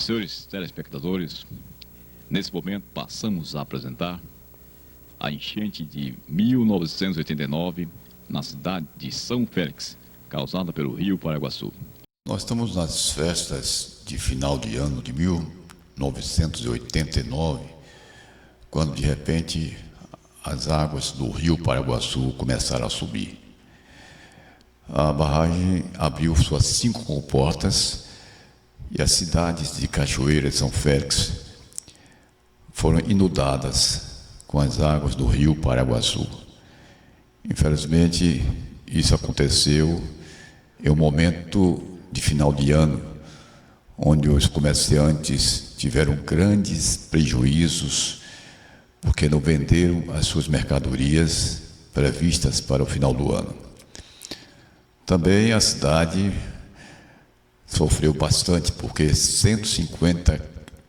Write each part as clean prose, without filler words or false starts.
Senhores telespectadores, nesse momento passamos a apresentar a enchente de 1989 na cidade de São Félix, causada pelo rio Paraguaçu. Nós estamos nas festas de final de ano de 1989, quando de repente as águas do rio Paraguaçu começaram a subir. A barragem abriu suas 5 comportas e as cidades de Cachoeira e São Félix foram inundadas com as águas do rio Paraguaçu. Infelizmente, isso aconteceu em um momento de final de ano, onde os comerciantes tiveram grandes prejuízos porque não venderam as suas mercadorias previstas para o final do ano. Também a cidade sofreu bastante, porque 150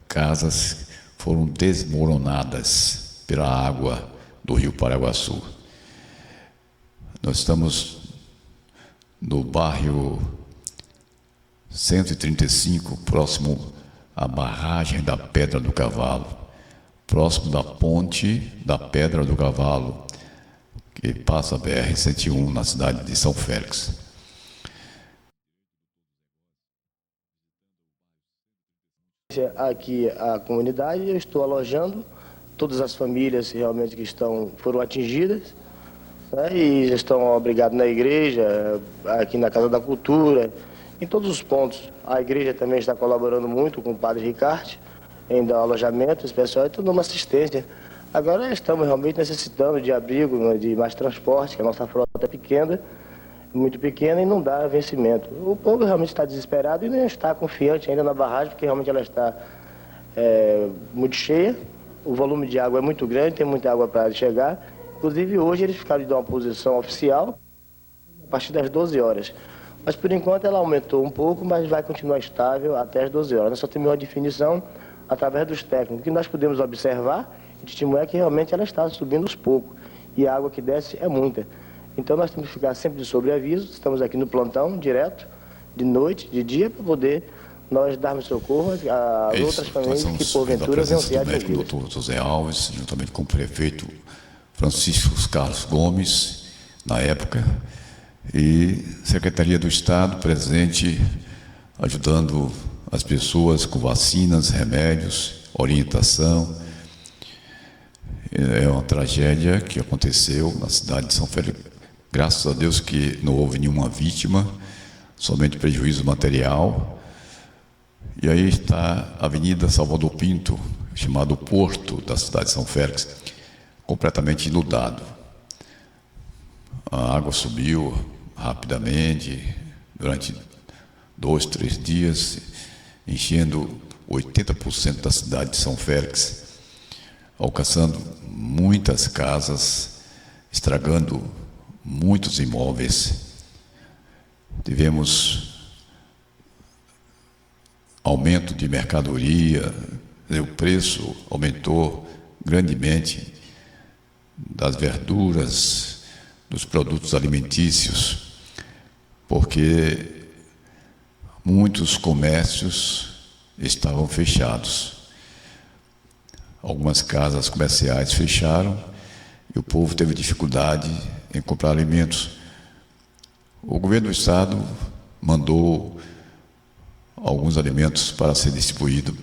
casas foram desmoronadas pela água do rio Paraguaçu. Nós estamos no bairro 135, próximo à barragem da Pedra do Cavalo, próximo da ponte da Pedra do Cavalo, que passa a BR-101 na cidade de São Félix. Aqui a comunidade, eu estou alojando todas as famílias realmente que foram atingidas, né, e estão obrigados na igreja, aqui na Casa da Cultura, em todos os pontos. A igreja também está colaborando muito com o Padre Ricardo em dar alojamento especial e dando uma assistência. Agora estamos realmente necessitando de abrigo, de mais transporte, que a nossa frota é pequena, muito pequena, e não dá vencimento. O povo realmente está desesperado e não está confiante ainda na barragem, porque realmente ela está muito cheia, o volume de água é muito grande, tem muita água para chegar. Inclusive hoje eles ficaram de uma posição oficial a partir das 12 horas. Mas por enquanto ela aumentou um pouco, mas vai continuar estável até as 12 horas. Nós só temos uma definição através dos técnicos. O que nós podemos observar e testemunhar é que realmente ela está subindo aos poucos, e a água que desce é muita. Então nós temos que ficar sempre de sobreaviso, estamos aqui no plantão, direto, de noite, de dia, para poder nós darmos socorro a outras famílias que porventura venham ser atingidas. O Dr. José Alves, juntamente com o prefeito Francisco Carlos Gomes, na época, e Secretaria do Estado presente, ajudando as pessoas com vacinas, remédios, orientação. É uma tragédia que aconteceu na cidade de São Félix. Graças a Deus que não houve nenhuma vítima, somente prejuízo material. E aí está a Avenida Salvador Pinto, chamado Porto da cidade de São Félix, completamente inundado. A água subiu rapidamente, durante 2, 3 dias, enchendo 80% da cidade de São Félix, alcançando muitas casas, estragando muitos imóveis. Tivemos aumento de mercadoria, o preço aumentou grandemente das verduras, dos produtos alimentícios, porque muitos comércios estavam fechados. Algumas casas comerciais fecharam e o povo teve dificuldade em comprar alimentos. O governo do estado mandou alguns alimentos para ser distribuído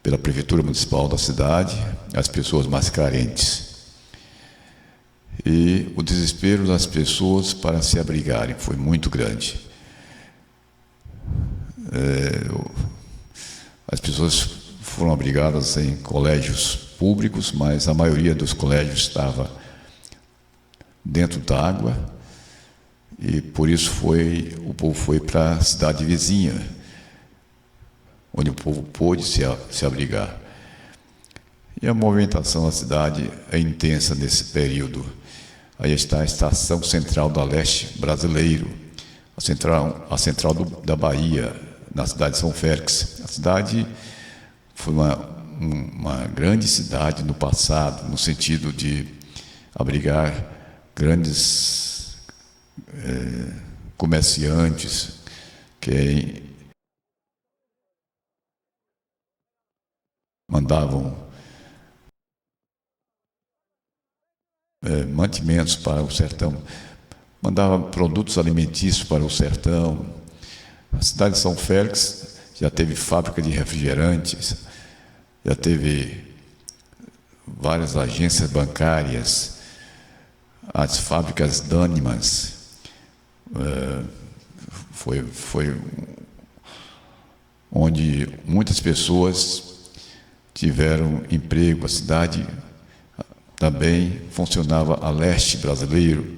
pela prefeitura municipal da cidade às pessoas mais carentes. E o desespero das pessoas para se abrigarem foi muito grande. As pessoas foram abrigadas em colégios públicos, mas a maioria dos colégios estava dentro d'água, e por isso o povo foi para a cidade vizinha, onde o povo pôde se abrigar. E a movimentação da cidade é intensa nesse período. Aí está a Estação Central da Leste Brasileiro, a central da Bahia, na cidade de São Félix. A cidade foi uma grande cidade no passado, no sentido de abrigar grandes comerciantes que mandavam mantimentos para o sertão, mandavam produtos alimentícios para o sertão. A cidade de São Félix já teve fábrica de refrigerantes, já teve várias agências bancárias, as fábricas Danimas, foi onde muitas pessoas tiveram emprego. A cidade também funcionava a leste brasileiro,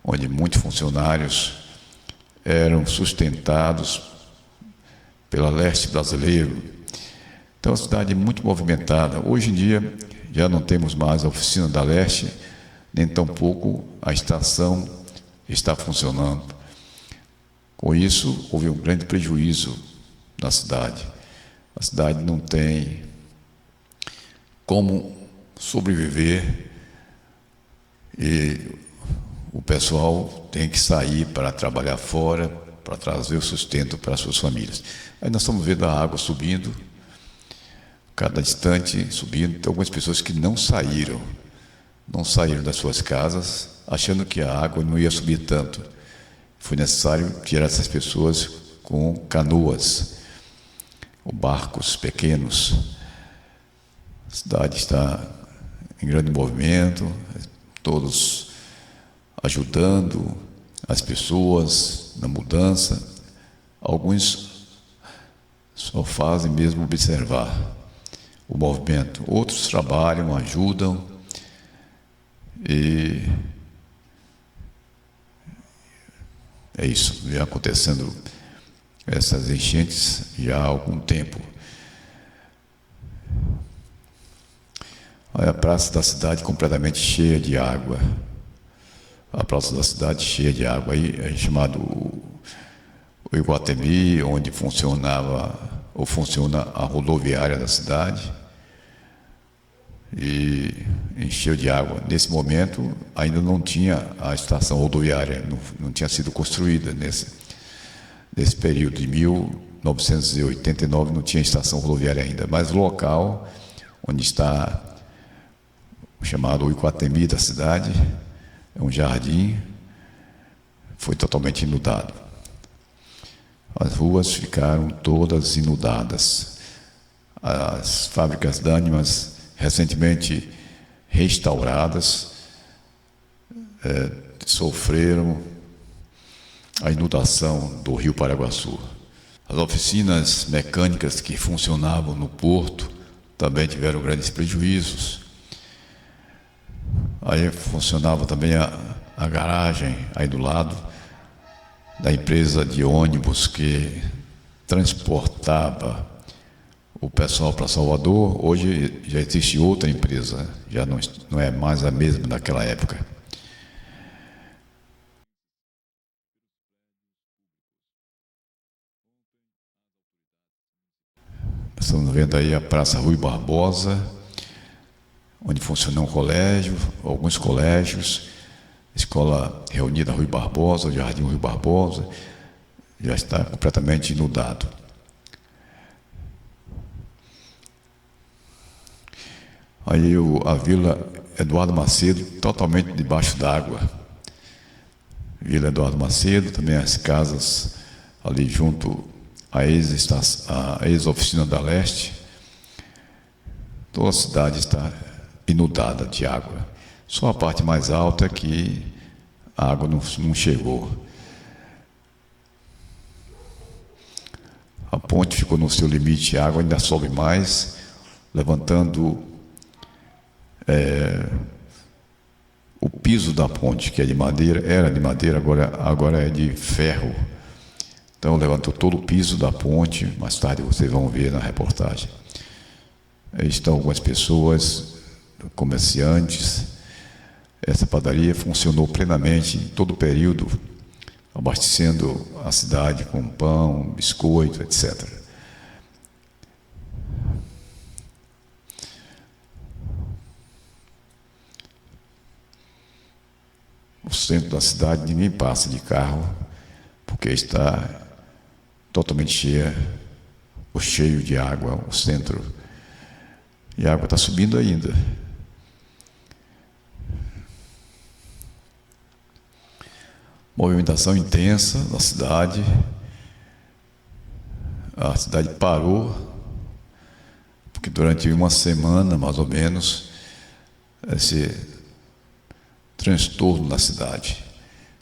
onde muitos funcionários eram sustentados pela leste brasileiro. Então, a cidade é muito movimentada. Hoje em dia, já não temos mais a oficina da leste, nem tampouco a estação está funcionando. Com isso, houve um grande prejuízo na cidade. A cidade não tem como sobreviver e o pessoal tem que sair para trabalhar fora, para trazer o sustento para as suas famílias. Aí nós estamos vendo a água subindo, cada instante subindo. Tem algumas pessoas que não saíram das suas casas, achando que a água não ia subir tanto. Foi necessário tirar essas pessoas com canoas, ou barcos pequenos. A cidade está em grande movimento, todos ajudando as pessoas na mudança. Alguns só fazem mesmo observar o movimento, outros trabalham, ajudam, e é isso, vem acontecendo essas enchentes já há algum tempo. Olha, a praça da cidade completamente cheia de água. A praça da cidade cheia de água, aí é chamado o Iguatemi, onde funcionava ou funciona a rodoviária da cidade, e encheu de água. Nesse momento ainda não tinha a estação rodoviária, não tinha sido construída nesse período de 1989, não tinha estação rodoviária ainda, mas o local onde está o chamado Iguatemi da cidade, é um jardim, foi totalmente inundado. As ruas ficaram todas inundadas. As fábricas Danimas, recentemente restauradas, sofreram a inundação do Rio Paraguaçu. As oficinas mecânicas que funcionavam no porto também tiveram grandes prejuízos. Aí funcionava também a garagem aí do lado da empresa de ônibus que transportava o pessoal para Salvador. Hoje já existe outra empresa, já não é mais a mesma daquela época. Estamos vendo aí a Praça Rui Barbosa, onde funciona um colégio, alguns colégios, Escola Reunida Rui Barbosa, o Jardim Rui Barbosa, já está completamente inundado. Aí a Vila Eduardo Macedo, totalmente debaixo d'água. Vila Eduardo Macedo, também as casas ali junto à ex-oficina da Leste. Toda a cidade está inundada de água. Só a parte mais alta é que a água não chegou. A ponte ficou no seu limite, a água ainda sobe mais, levantando o piso da ponte, que é de madeira, era de madeira, agora é de ferro. Então levantou todo o piso da ponte, mais tarde vocês vão ver na reportagem. Aí estão algumas pessoas, comerciantes. Essa padaria funcionou plenamente em todo o período, abastecendo a cidade com pão, biscoito, etc. O centro da cidade, ninguém passa de carro, porque está totalmente cheio de água, o centro. E a água está subindo ainda. Movimentação intensa na cidade. A cidade parou, porque durante uma semana, mais ou menos, esse transtorno na cidade.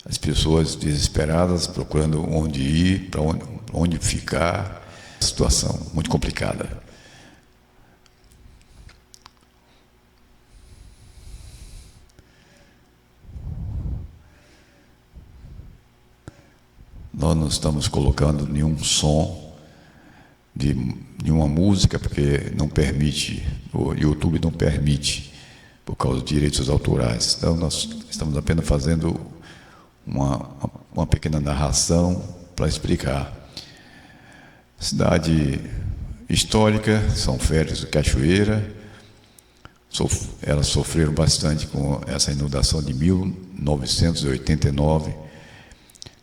As pessoas desesperadas, procurando onde ir, para onde ficar. Situação muito complicada. Nós não estamos colocando nenhum som de nenhuma música, porque não permite, o YouTube não permite, por causa dos direitos autorais. Então, nós estamos apenas fazendo uma pequena narração para explicar. Cidade histórica, São Félix do Cachoeira. Elas sofreram bastante com essa inundação de 1989.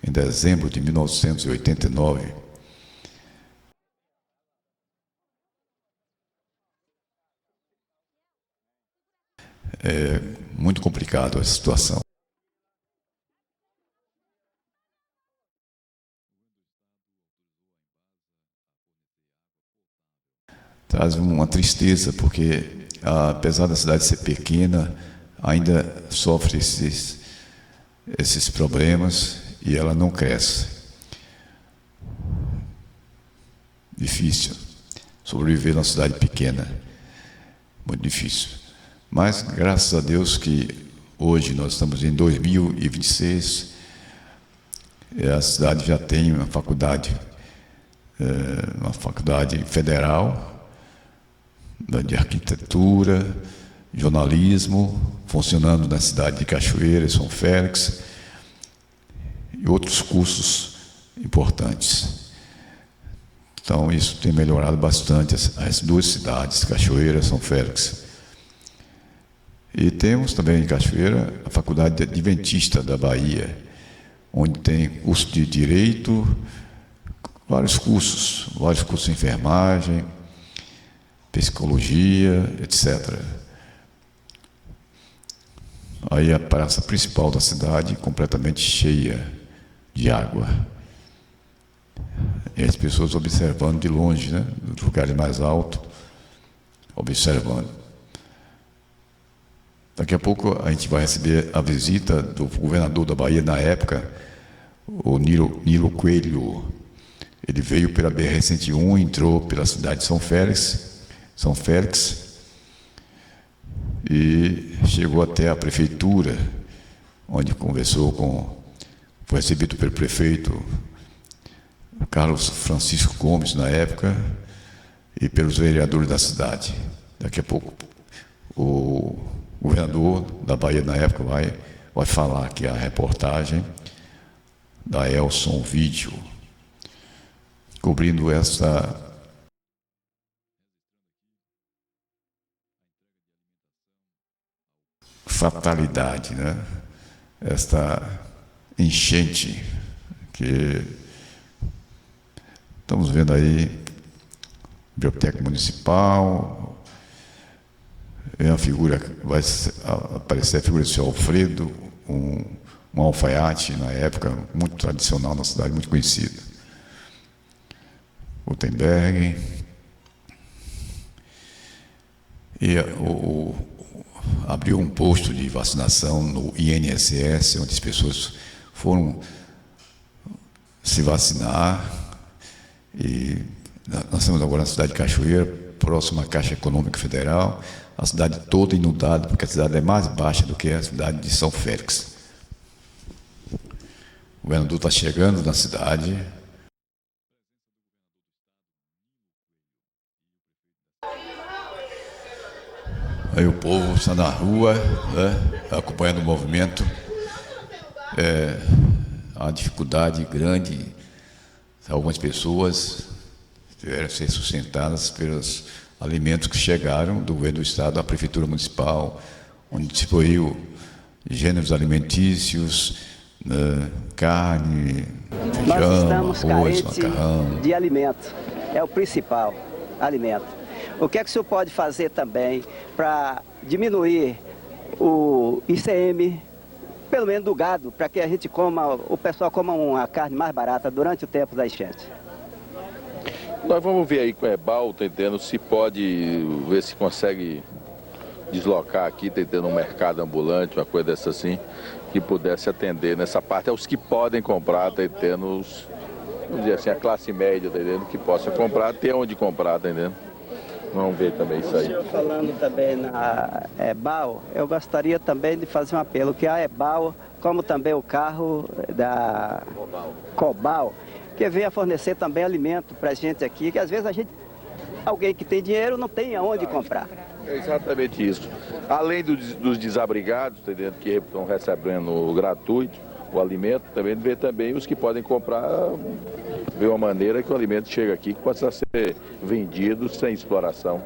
Em dezembro de 1989, é muito complicado a situação. Traz uma tristeza, porque apesar da cidade ser pequena, ainda sofre esses problemas e ela não cresce. Difícil sobreviver numa cidade pequena, muito difícil. Mas graças a Deus que hoje nós estamos em 2026, a cidade já tem uma faculdade federal de arquitetura, jornalismo, funcionando na cidade de Cachoeira e São Félix, e outros cursos importantes. Então, isso tem melhorado bastante as duas cidades, Cachoeira e São Félix. E temos também em Cachoeira a Faculdade Adventista da Bahia, onde tem curso de Direito, vários cursos de enfermagem, psicologia, etc. Aí a praça principal da cidade completamente cheia de água. E as pessoas observando de longe, né, dos lugares mais altos, observando. Daqui a pouco a gente vai receber a visita do governador da Bahia na época, o Nilo Coelho. Ele veio pela BR-101, entrou pela cidade de São Félix, e chegou até a prefeitura, onde foi recebido pelo prefeito Carlos Francisco Gomes, na época, e pelos vereadores da cidade. Daqui a pouco, o governador da Bahia, na época, vai falar aqui a reportagem da Elson Vídeo, cobrindo essa fatalidade, né? Esta enchente que estamos vendo aí, Biblioteca Municipal, é a figura, vai aparecer a figura do seu Alfredo, um alfaiate na época, muito tradicional na cidade, muito conhecido. Gutenberg. E abriu um posto de vacinação no INSS, onde as pessoas foram se vacinar. E nós estamos agora na cidade de Cachoeira, próximo à Caixa Econômica Federal, a cidade toda inundada, porque a cidade é mais baixa do que a cidade de São Félix. O governador está chegando na cidade. Aí o povo está na rua, né, acompanhando o movimento. Há uma dificuldade grande. Algumas pessoas tiveram que ser sustentadas pelos alimentos que chegaram do governo do estado à prefeitura municipal, onde distribuiu gêneros alimentícios, carne, feijão, arroz, macarrão. De alimento, é o principal alimento. O que é que o senhor pode fazer também para diminuir o ICM, pelo menos do gado, para que a gente coma, o pessoal coma uma carne mais barata durante o tempo da enchente? Nós vamos ver aí com o EBAL, tentando se pode ver se consegue deslocar aqui, tentando um mercado ambulante, uma coisa dessa assim, que pudesse atender nessa parte. É os que podem comprar, tentando os, vamos dizer assim, a classe média, entendendo, que possa comprar, ter onde comprar, entendendo. Vamos ver também isso aí. O senhor falando também na EBAL, eu gostaria também de fazer um apelo, que a EBAL, como também o carro da Cobal, que venha fornecer também alimento para a gente aqui, que às vezes alguém que tem dinheiro não tem aonde comprar. É exatamente isso. Além dos desabrigados, entendendo, que estão recebendo gratuito o alimento, também ver também os que podem comprar, ver uma maneira que o alimento chega aqui, que possa ser vendido sem exploração.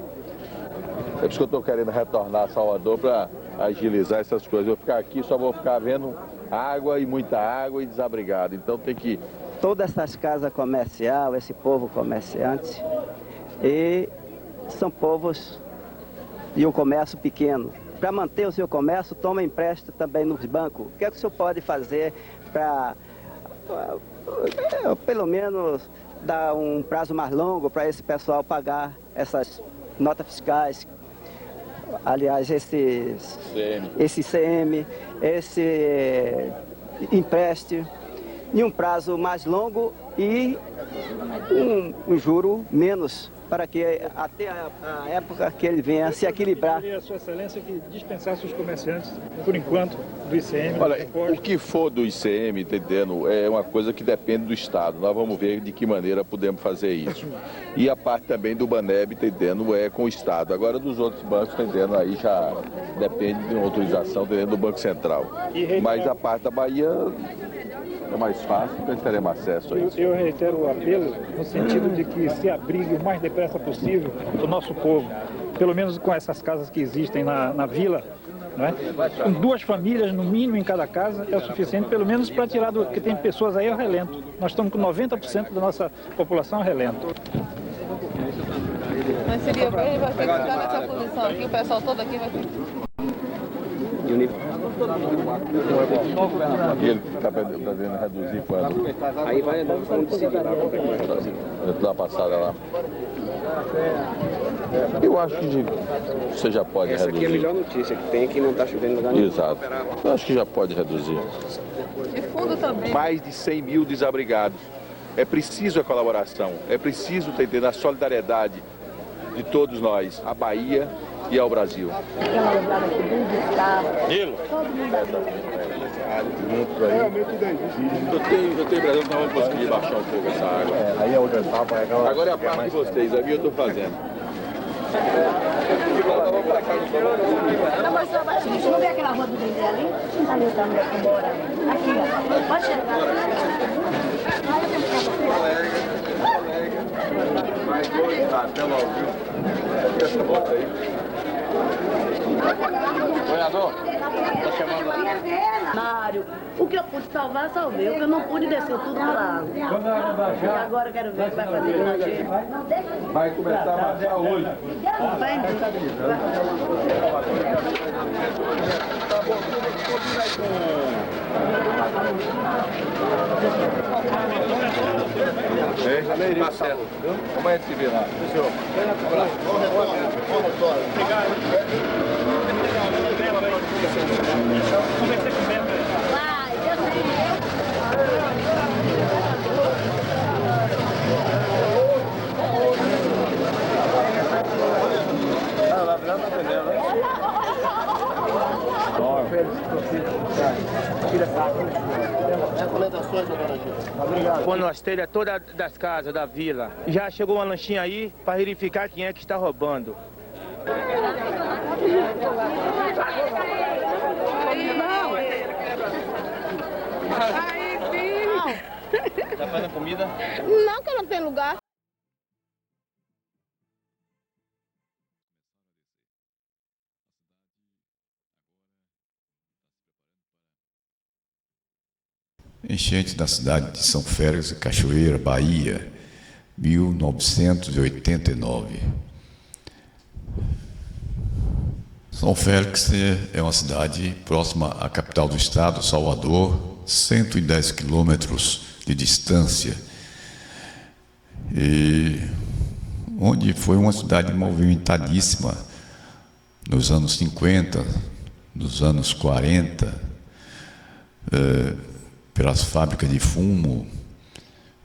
É por isso que eu estou querendo retornar a Salvador para agilizar essas coisas. Eu vou ficar aqui, só vou ficar vendo água e muita água e desabrigado. Então tem que... Todas essas casas comerciais, esse povo comerciante, e são povos de um comércio pequeno. Para manter o seu comércio, toma empréstimo também nos bancos. O que é que o senhor pode fazer para, pelo menos, dar um prazo mais longo para esse pessoal pagar essas notas fiscais? Aliás, esse CM, esse empréstimo, em um prazo mais longo e um juro menos, para que até a época que ele venha se equilibrar. Eu queria, Sua Excelência, que dispensasse os comerciantes, por enquanto, do ICM. Olha, o que for do ICM, entendendo, é uma coisa que depende do Estado. Nós vamos ver de que maneira podemos fazer isso. E a parte também do Baneb, entendendo, é com o Estado. Agora, dos outros bancos, entendendo, aí já depende de uma autorização, entendendo, do Banco Central. Mas a parte da Bahia é mais fácil, então teremos acesso a isso. Eu reitero o apelo no sentido de que se abrigue o mais depressa possível o nosso povo, pelo menos com essas casas que existem na vila, não é? Com 2 famílias, no mínimo, em cada casa, é o suficiente, pelo menos para tirar do que tem pessoas aí ao relento. Nós estamos com 90% da nossa população ao relento. Mas seria bem, ele vai ter que ficar nessa posição aqui, o pessoal todo aqui vai ter que... Ele está podendo reduzir quando? Aí vai Da passada lá. Eu acho que você já pode reduzir. Essa aqui é a melhor notícia que tem, que não está chovendo lugar nenhum. Exato. Eu acho que já pode reduzir. De fundo também. Mais de 100 mil desabrigados. É preciso a colaboração, é preciso ter a solidariedade de todos nós, a Bahia e ao Brasil. Nilo? Eu tenho Brasil, não vamos conseguir baixar um pouco essa água. Aí é onde eu estava. Agora é a parte de vocês, a minha eu estou fazendo. Não, mas só vai subir. Não vê aquela rua do Dendê ali? Ali o tamanho aqui embora. Aqui, ó. Pode chegar. Mais 2, até logo, viu? Essa volta aí. Governador, tá chamando lá. Mário, o que eu pude salvar, salvei. O que eu não pude, desceu tudo no lago. E agora eu quero ver o que vai fazer com a gente. Vai começar a marchar hoje. Vai. Tá certo. Amanhã se vê lá. Quando nós telhas todas das casas da vila, já chegou uma lanchinha aí para verificar quem é que está roubando. Aí, filho! Tá fazendo comida? Não, que não tem lugar. Enchente da cidade de São Félix, Cachoeira, Bahia, 1989. São Félix é uma cidade próxima à capital do estado, Salvador, 110 quilômetros de distância, e onde foi uma cidade movimentadíssima nos anos 50, nos anos 40, pelas fábricas de fumo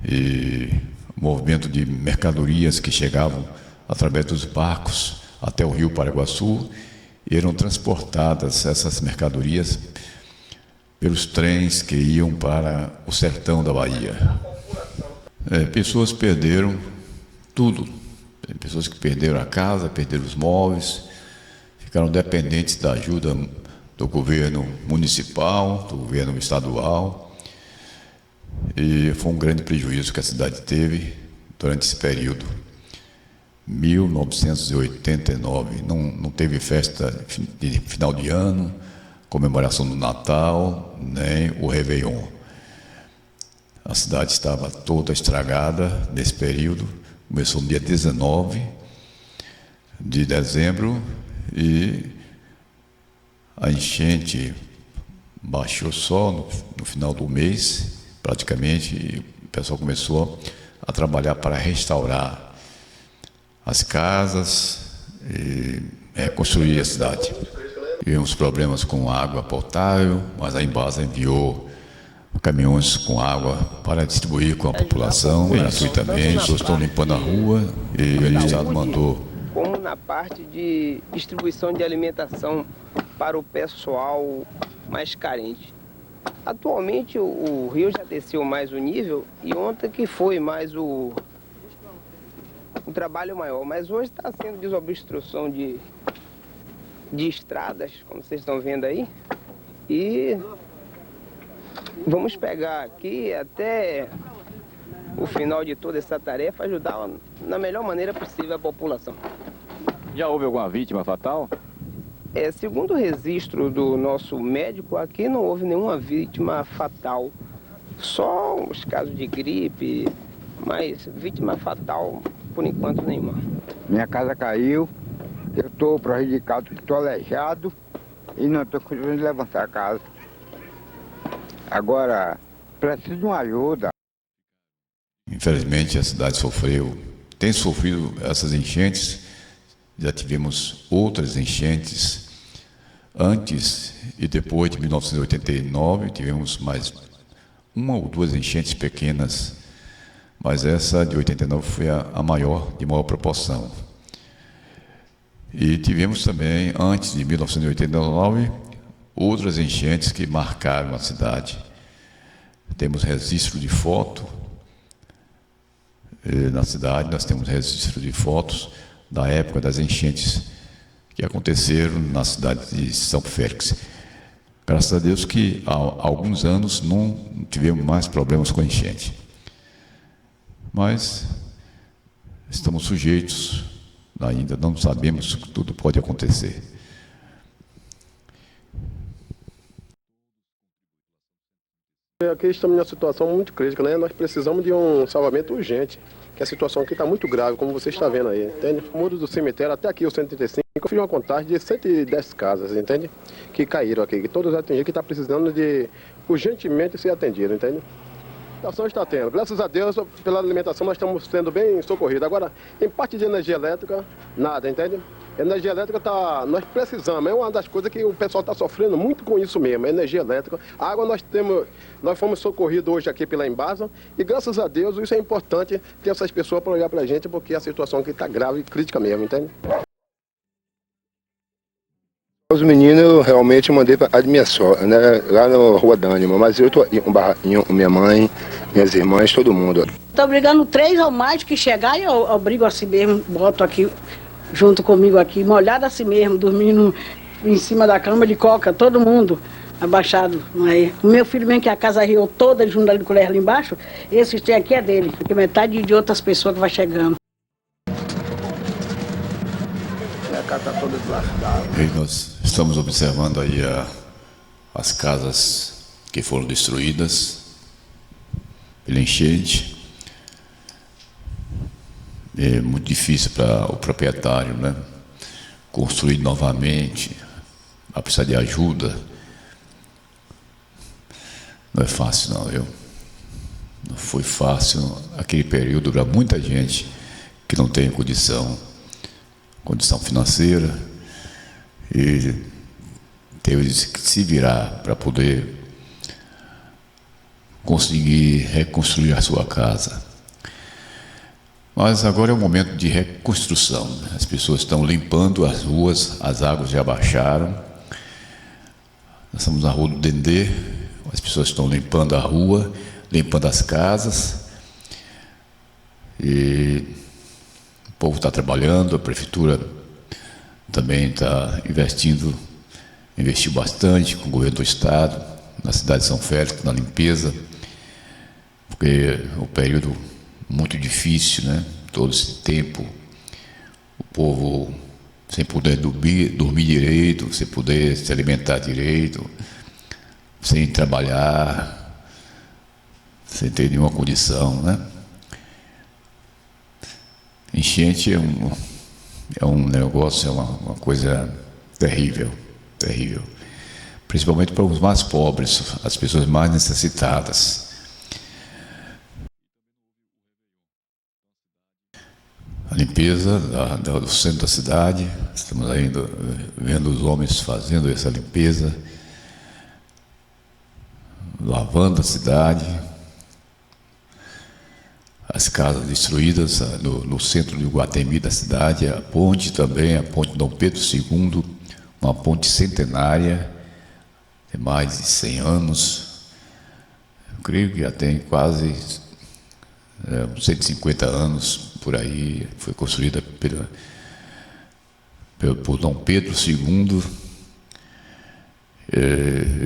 e movimento de mercadorias que chegavam através dos barcos até o Rio Paraguaçu, e eram transportadas essas mercadorias pelos trens que iam para o sertão da Bahia. Pessoas perderam tudo. Tem pessoas que perderam a casa, perderam os móveis, ficaram dependentes da ajuda do governo municipal, do governo estadual, e foi um grande prejuízo que a cidade teve durante esse período. 1989, não teve festa de final de ano, comemoração do Natal, nem o Réveillon. A cidade estava toda estragada nesse período. Começou no dia 19 de dezembro e a enchente baixou só no final do mês, praticamente, e o pessoal começou a trabalhar para restaurar as casas e reconstruir a cidade. Tivemos problemas com água potável, mas a Embasa enviou caminhões com água para distribuir com a população gratuitamente. As pessoas estão limpando a rua e o Estado mandou. Como na parte de distribuição de alimentação para o pessoal mais carente. Atualmente o rio já desceu mais o nível e ontem que foi mais o trabalho maior, mas hoje está sendo desobstrução de estradas, como vocês estão vendo aí, e vamos pegar aqui até o final de toda essa tarefa, ajudar na melhor maneira possível a população. Já houve alguma vítima fatal? Segundo o registro do nosso médico, aqui não houve nenhuma vítima fatal, só os casos de gripe, mas vítima fatal por enquanto nenhuma. Minha casa caiu, eu estou prejudicado, estou aleijado e não estou conseguindo levantar a casa. Agora, preciso de uma ajuda. Infelizmente a cidade tem sofrido essas enchentes. Já tivemos outras enchentes antes e depois de 1989, tivemos mais uma ou duas enchentes pequenas, mas essa de 89 foi a maior, de maior proporção. E tivemos também, antes de 1989, outras enchentes que marcaram a cidade. Temos registro de foto na cidade, nós temos registro de fotos da época das enchentes que aconteceram na cidade de São Félix. Graças a Deus que há alguns anos não tivemos mais problemas com enchente. Mas estamos sujeitos, ainda não sabemos que tudo pode acontecer. Aqui estamos em uma situação muito crítica, né? Nós precisamos de um salvamento urgente, que a situação aqui está muito grave, como você está vendo aí, entende? O muro do cemitério, até aqui o 135, eu fiz uma contagem de 110 casas, entende? Que caíram aqui, que todos atingiram, que está precisando de urgentemente ser atendido, entende? A situação está tendo. Graças a Deus, pela alimentação, nós estamos sendo bem socorridos. Agora, em parte de energia elétrica, nada, entende? Energia elétrica nós precisamos, é uma das coisas que o pessoal está sofrendo muito com isso mesmo, energia elétrica. A água nós fomos socorridos hoje aqui pela Embasa e graças a Deus isso é importante ter essas pessoas para olhar para a gente, porque a situação aqui está grave e crítica mesmo, entende? Os meninos eu realmente mandei para a minha sogra, né, lá na Rua Dânima, mas eu estou em um barraquinho com minha mãe, minhas irmãs, todo mundo. Estou brigando 3 ou mais que chegar e eu brigo assim mesmo, boto aqui junto comigo aqui, molhado assim mesmo, dormindo em cima da cama de coca, todo mundo abaixado. Aí. O meu filho mesmo, que a casa riu toda junto ali do colégio ali embaixo, esse tem aqui é dele, porque metade de outras pessoas que vai chegando. A casa está toda deslastada. E nós estamos observando aí as casas que foram destruídas pela enchente. É muito difícil para o proprietário, né? construir novamente, vai precisar de ajuda. Não é fácil não, viu? Não foi fácil aquele período para muita gente que não tem condição financeira e teve que se virar para poder conseguir reconstruir a sua casa. Mas agora é o momento de reconstrução. As pessoas estão limpando as ruas, as águas já baixaram. Nós estamos na Rua do Dendê, as pessoas estão limpando a rua, limpando as casas. E o povo está trabalhando, a prefeitura também está investiu bastante com o governo do estado, na cidade de São Félix, na limpeza, porque é um período muito difícil, né? Todo esse tempo, o povo sem poder dormir direito, sem poder se alimentar direito, sem trabalhar, sem ter nenhuma condição, né? Enchente é um negócio, é uma coisa terrível, terrível. Principalmente para os mais pobres, as pessoas mais necessitadas. A limpeza do centro da cidade, estamos ainda vendo os homens fazendo essa limpeza, lavando a cidade, as casas destruídas no centro de Iguatemi da cidade, a ponte também, a ponte Dom Pedro II, uma ponte centenária, tem mais de 100 anos, eu creio que já tem quase 150 anos por aí, foi construída por Dom Pedro II.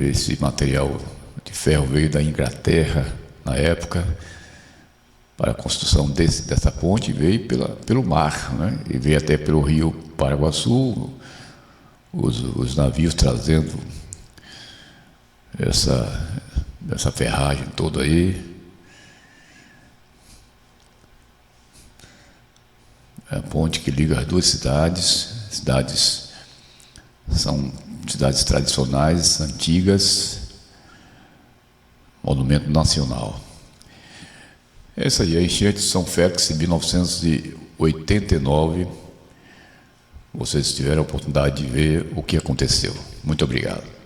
Esse material de ferro veio da Inglaterra na época para a construção dessa ponte, veio pelo mar, né? E veio até pelo rio Paraguaçu, os navios trazendo essa ferragem toda aí. É a ponte que liga as duas cidades são cidades tradicionais, antigas, monumento nacional. Essa aí é a enchente de São Félix em 1989. Vocês tiveram a oportunidade de ver o que aconteceu. Muito obrigado.